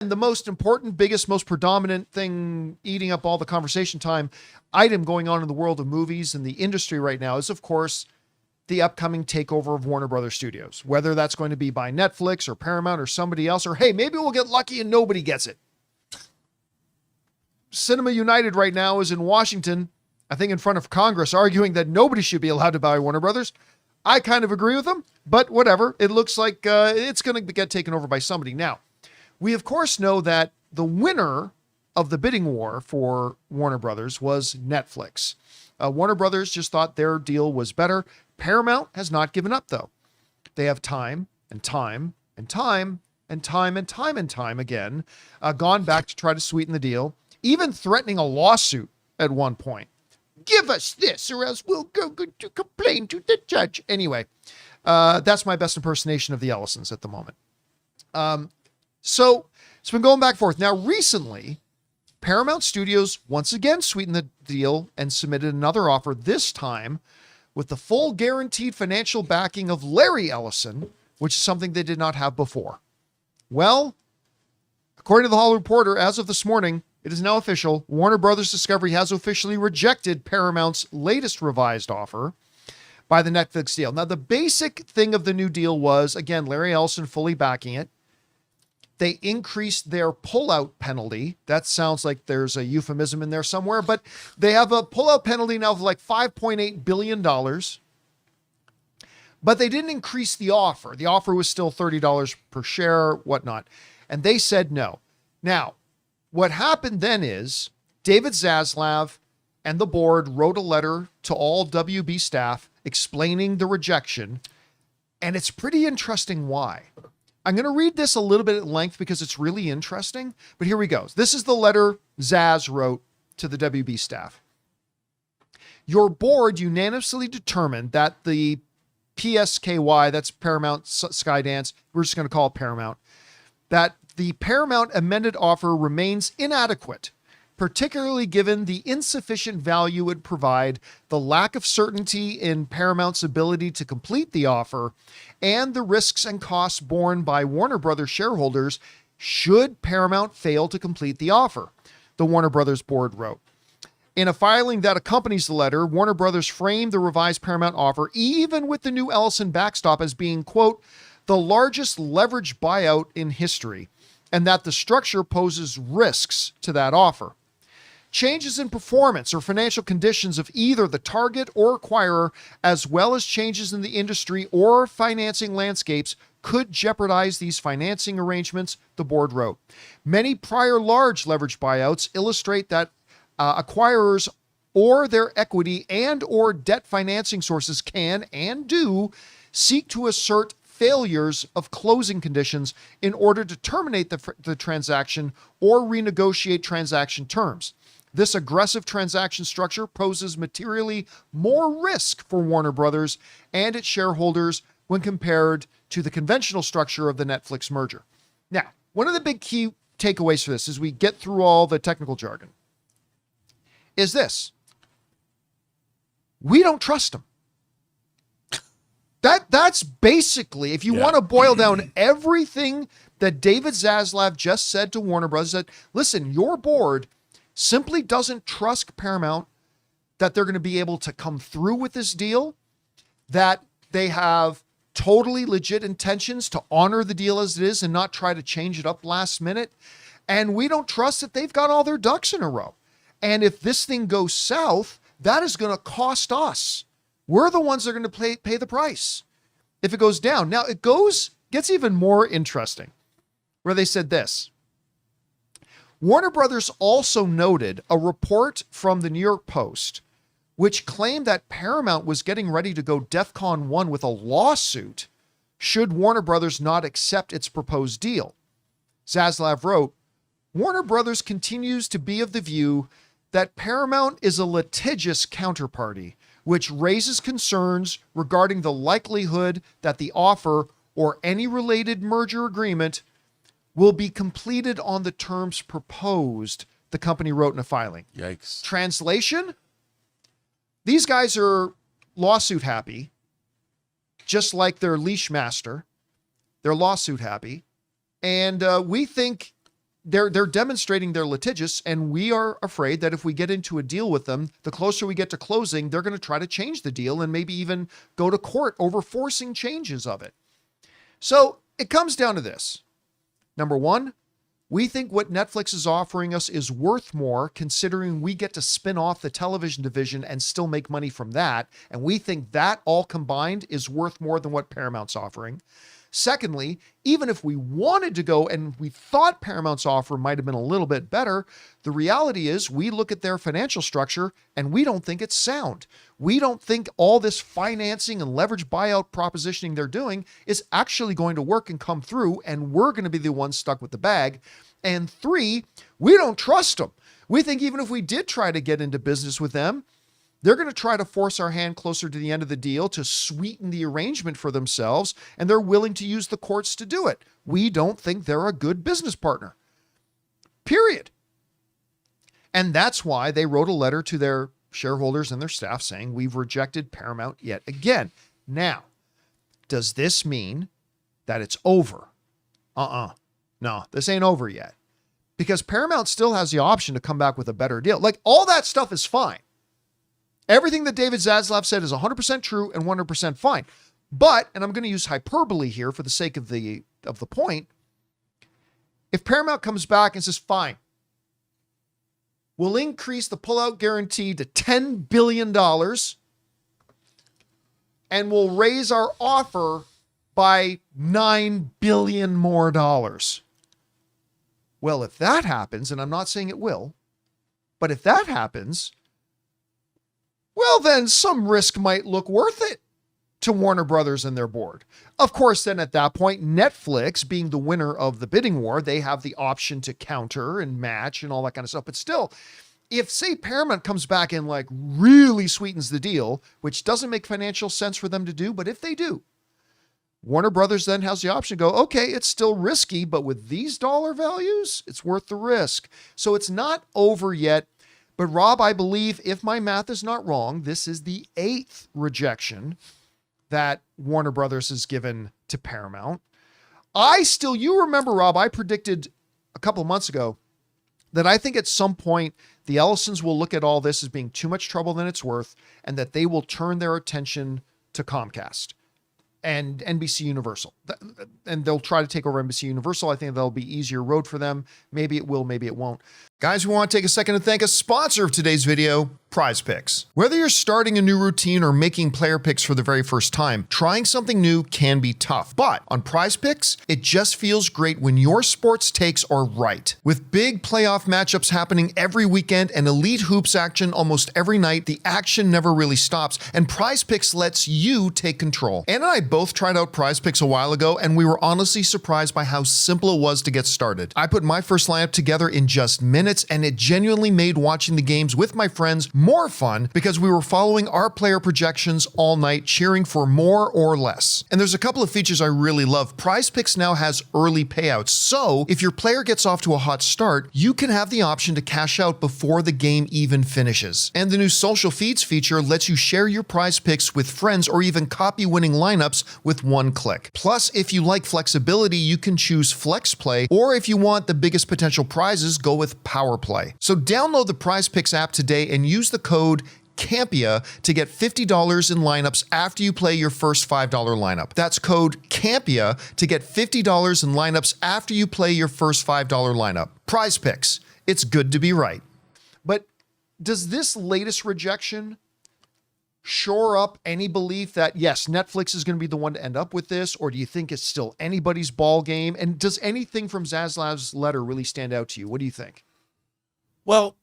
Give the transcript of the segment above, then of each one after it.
And the most important, biggest, most predominant thing eating up all the conversation time item going on in the world of movies and the industry right now is, of course, the upcoming takeover of Warner Brothers Studios, whether that's going to be by Netflix or Paramount or somebody else, or hey, maybe we'll get lucky and nobody gets it. Cinema United right now is in Washington, I think in front of Congress, arguing that nobody should be allowed to buy Warner Brothers. I kind of agree with them, but whatever. It looks like it's going to get taken over by somebody. Now, we of course know that the winner of the bidding war for Warner Brothers was Netflix. Warner Brothers just thought their deal was better. Paramount has not given up, though. They have time and time and time and time and time and time again gone back to try to sweeten the deal, even threatening a lawsuit at one point. Give us this or else we'll go to complain to the judge. Anyway, that's my best impersonation of the Ellisons at the moment. So it's been going back and forth. Now, recently, Paramount Studios once again sweetened the deal and submitted another offer, this time with the full guaranteed financial backing of Larry Ellison, which is something they did not have before. Well, according to the Hollywood Reporter, as of this morning, it is now official. Warner Brothers Discovery has officially rejected Paramount's latest revised offer by the Netflix deal. Now, the basic thing of the new deal was, again, Larry Ellison fully backing it. They increased their pullout penalty. That sounds like there's a euphemism in there somewhere, but they have a pullout penalty now of like $5.8 billion. But they didn't increase the offer. The offer was still $30 per share, whatnot. And they said no. Now, what happened then is David Zaslav and the board wrote a letter to all WB staff explaining the rejection. And it's pretty interesting why. I'm going to read this a little bit at length because it's really interesting, but here we go. This is the letter Zaz wrote to the WB staff. Your board unanimously determined that the PSKY, that's Paramount Skydance, we're just going to call it Paramount, that the Paramount amended offer remains inadequate, particularly given the insufficient value it would provide, the lack of certainty in Paramount's ability to complete the offer, and the risks and costs borne by Warner Brothers shareholders should Paramount fail to complete the offer, the Warner Brothers board wrote. In a filing that accompanies the letter, Warner Brothers framed the revised Paramount offer, even with the new Ellison backstop, as being, quote, the largest leverage buyout in history, and that the structure poses risks to that offer. Changes in performance or financial conditions of either the target or acquirer, as well as changes in the industry or financing landscapes, could jeopardize these financing arrangements, the board wrote. Many prior large leverage buyouts illustrate that acquirers or their equity and or debt financing sources can and do seek to assert failures of closing conditions in order to terminate the transaction or renegotiate transaction terms. This aggressive transaction structure poses materially more risk for Warner Brothers and its shareholders when compared to the conventional structure of the Netflix merger. Now, one of the big key takeaways for this, as we get through all the technical jargon, is this. We don't trust them. That's basically, if you want to boil down everything that David Zaslav just said to Warner Brothers, that, listen, your board simply doesn't trust Paramount that they're going to be able to come through with this deal, that they have totally legit intentions to honor the deal as it is and not try to change it up last minute. And we don't trust that they've got all their ducks in a row. And if this thing goes south, that is going to cost us. We're the ones that are going to pay the price if it goes down. Now, it gets even more interesting, where they said this. Warner Brothers also noted a report from the New York Post, which claimed that Paramount was getting ready to go DEFCON 1 with a lawsuit should Warner Brothers not accept its proposed deal. Zaslav wrote, Warner Brothers continues to be of the view that Paramount is a litigious counterparty, which raises concerns regarding the likelihood that the offer or any related merger agreement will be completed on the terms proposed, the company wrote in a filing. Yikes. Translation? These guys are lawsuit happy, just like their leash master. They're lawsuit happy. And we think they're demonstrating they're litigious, and we are afraid that if we get into a deal with them, the closer we get to closing, they're going to try to change the deal and maybe even go to court over forcing changes of it. So it comes down to this. Number one, we think what Netflix is offering us is worth more, considering we get to spin off the television division and still make money from that. And we think that all combined is worth more than what Paramount's offering. Secondly, even if we wanted to go and we thought Paramount's offer might have been a little bit better, the reality is we look at their financial structure and we don't think it's sound. We don't think all this financing and leverage buyout propositioning they're doing is actually going to work and come through, and we're going to be the ones stuck with the bag. And three, we don't trust them. We think even if we did try to get into business with them, they're going to try to force our hand closer to the end of the deal to sweeten the arrangement for themselves, and they're willing to use the courts to do it. We don't think they're a good business partner. Period. And that's why they wrote a letter to their shareholders and their staff saying, we've rejected Paramount yet again. Now, does this mean that it's over? No, this ain't over yet. Because Paramount still has the option to come back with a better deal. Like, all that stuff is fine. Everything that David Zaslav said is 100% true and 100% fine. But, and I'm going to use hyperbole here for the sake of the point, if Paramount comes back and says, fine, we'll increase the pullout guarantee to $10 billion and we'll raise our offer by $9 billion more dollars. Well, if that happens, and I'm not saying it will, but if that happens, well, then some risk might look worth it to Warner Brothers and their board. Of course, then at that point, Netflix, being the winner of the bidding war, they have the option to counter and match and all that kind of stuff. But still, if, say, Paramount comes back and like really sweetens the deal, which doesn't make financial sense for them to do, but if they do, Warner Brothers then has the option to go, okay, it's still risky, but with these dollar values, it's worth the risk. So it's not over yet. But Rob, I believe, if my math is not wrong, this is the 8th rejection that Warner Brothers has given to Paramount. You remember, Rob, I predicted a couple of months ago that I think at some point the Ellisons will look at all this as being too much trouble than it's worth, and that they will turn their attention to Comcast and NBC Universal. And they'll try to take over NBC Universal. I think that'll be easier road for them. Maybe it will, maybe it won't. Guys, we want to take a second to thank a sponsor of today's video, PrizePicks. Whether you're starting a new routine or making player picks for the very first time, trying something new can be tough. But on PrizePicks, it just feels great when your sports takes are right. With big playoff matchups happening every weekend and elite hoops action almost every night, the action never really stops, and PrizePicks lets you take control. Ann and I both tried out PrizePicks a while ago, and we were honestly surprised by how simple it was to get started. I put my first lineup together in just minutes, and it genuinely made watching the games with my friends more fun because we were following our player projections all night, cheering for more or less. And there's a couple of features I really love. PrizePicks now has early payouts, so if your player gets off to a hot start, you can have the option to cash out before the game even finishes. And the new social feeds feature lets you share your PrizePicks with friends or even copy winning lineups with one click. Plus, if you like flexibility, you can choose Flex Play, or if you want the biggest potential prizes, go with Power Play. So download the PrizePicks app today and use the code Campea to get $50 in lineups after you play your first $5 lineup. That's code Campea to get $50 in lineups after you play your first $5 lineup. PrizePicks. It's good to be right. But does this latest rejection shore up any belief that, yes, Netflix is going to be the one to end up with this, or do you think it's still anybody's ball game? And does anything from Zaslav's letter really stand out to you? What do you think? Well,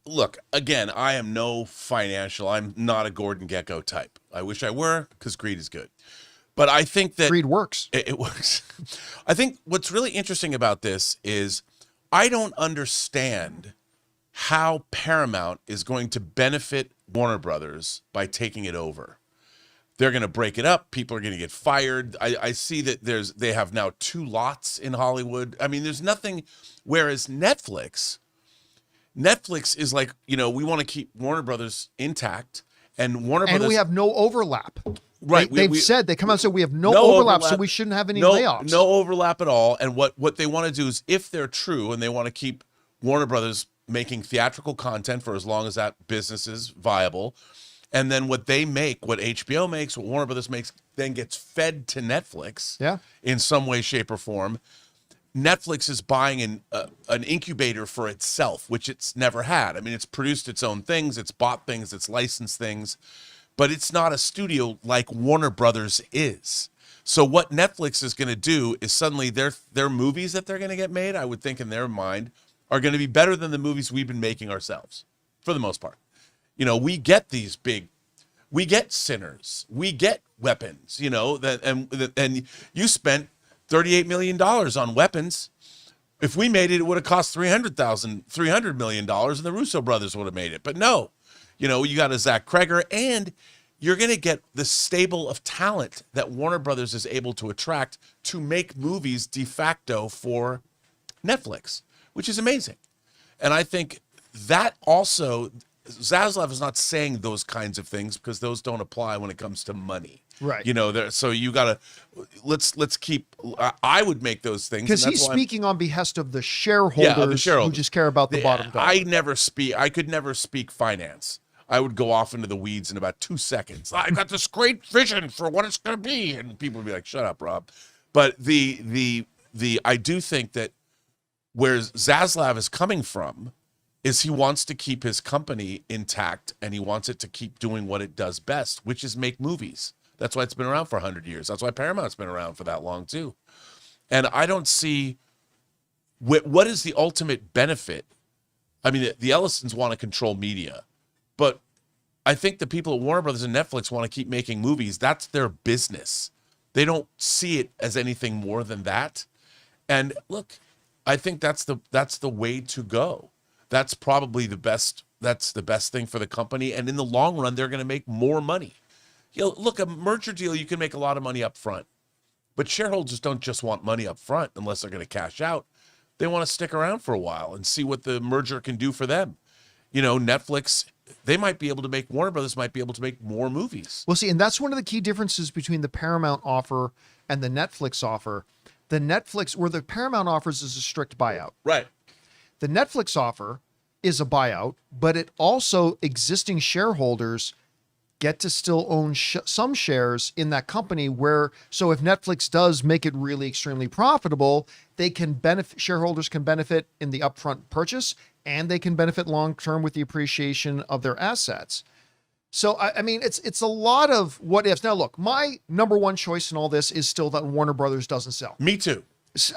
look, again, I am I'm not a Gordon Gekko type. I wish I were, because greed is good. But I think that greed works. It works. I think what's really interesting about this is I don't understand how Paramount is going to benefit Warner Brothers by taking it over. They're going to break it up. People are going to get fired. I see that they have now 2 lots in Hollywood. I mean, there's nothing. Whereas Netflix is like, we want to keep Warner Brothers intact, and Warner Brothers, we have no overlap. Right. They've said, they come out and said, we have no overlap, so we shouldn't have any layoffs. No overlap at all. And what they want to do is, if they're true and they want to keep Warner Brothers making theatrical content for as long as that business is viable, and then what they make, what HBO makes, what Warner Brothers makes, then gets fed to Netflix in some way, shape, or form. Netflix is buying an incubator for itself, which it's never had. I mean, it's produced its own things, it's bought things, it's licensed things, but it's not a studio like Warner Brothers is. So what Netflix is going to do is suddenly their movies that they're going to get made, I would think in their mind, are going to be better than the movies we've been making ourselves, for the most part. You know, we get we get Sinners, we get Weapons, you know, and you spent $38 million on Weapons. If we made it, it would have cost $300 million, and the Russo brothers would have made it. But no, you know, you got a Zach Kreger, and you're going to get the stable of talent that Warner Brothers is able to attract to make movies de facto for Netflix, which is amazing. And I think that also, Zaslav is not saying those kinds of things because those don't apply when it comes to money. Right. You know, so you got to, let's keep, I would make those things. Because he's speaking on behest of the shareholders, who just care about the bottom dollar. I could never speak finance. I would go off into the weeds in about 2 seconds. I got this great vision for what it's going to be. And people would be like, shut up, Rob. But I do think that where Zaslav is coming from is he wants to keep his company intact, and he wants it to keep doing what it does best, which is make movies. That's why it's been around for 100 years. That's why Paramount's been around for that long too. And I don't see what is the ultimate benefit. I mean, the Ellisons want to control media, but I think the people at Warner Brothers and Netflix want to keep making movies. That's their business. They don't see it as anything more than that. And look, I think that's the way to go. That's probably the best. That's the best thing for the company. And in the long run, they're going to make more money. You know, look, a merger deal, you can make a lot of money up front, but shareholders don't just want money up front unless they're going to cash out. They want to stick around for a while and see what the merger can do for them. You know, Netflix, they might be able to make, Warner Brothers might be able to make more movies. Well, see, and that's one of the key differences between the Paramount offer and the Netflix offer. The Netflix, where the Paramount offers is a strict buyout. Right. The Netflix offer is a buyout, but it also, existing shareholders get to still own some shares in that company, where, so if Netflix does make it really extremely profitable, they can benefit, shareholders can benefit in the upfront purchase, and they can benefit long-term with the appreciation of their assets. So, I mean, it's a lot of what ifs. Now, look, my number one choice in all this is still that Warner Brothers doesn't sell. Me too.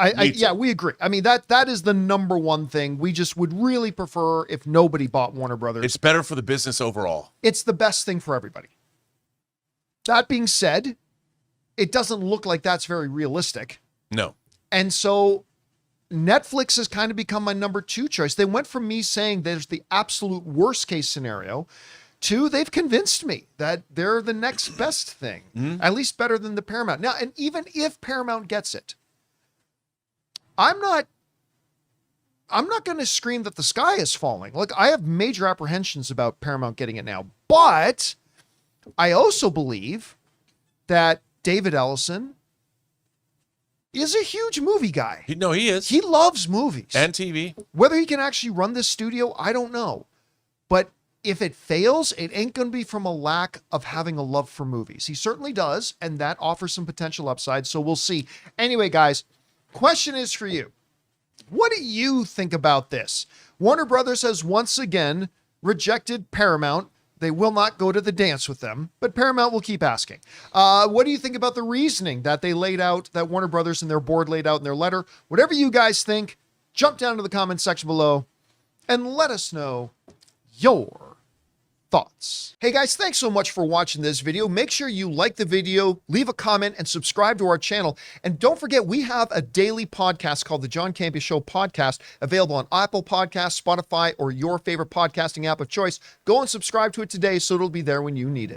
Yeah, we agree. I mean, that is the number one thing. We just would really prefer if nobody bought Warner Brothers. It's better for the business overall. It's the best thing for everybody. That being said, it doesn't look like that's very realistic. No. And so Netflix has kind of become my number two choice. They went from me saying there's the absolute worst case scenario to they've convinced me that they're the next best thing, at least better than the Paramount. Now, and even if Paramount gets it, I'm not going to scream that the sky is falling. Look, I have major apprehensions about Paramount getting it now, but I also believe that David Ellison is a huge movie guy. He is. He loves movies. And TV. Whether he can actually run this studio, I don't know. But if it fails, it ain't going to be from a lack of having a love for movies. He certainly does, and that offers some potential upside, so we'll see. Anyway, guys, question is for you. What do you think about this? Warner Brothers has once again rejected Paramount. They will not go to the dance with them, but Paramount will keep asking. What do you think about the reasoning that they laid out, that Warner Brothers and their board laid out in their letter? Whatever you guys think, jump down to the comment section below and let us know your thoughts. Hey guys, thanks so much for watching this video. Make sure you like the video, leave a comment, and subscribe to our channel. And don't forget, we have a daily podcast called the John Campea Show podcast, available on Apple Podcasts, Spotify, or your favorite podcasting app of choice. Go and subscribe to it today so it'll be there when you need it.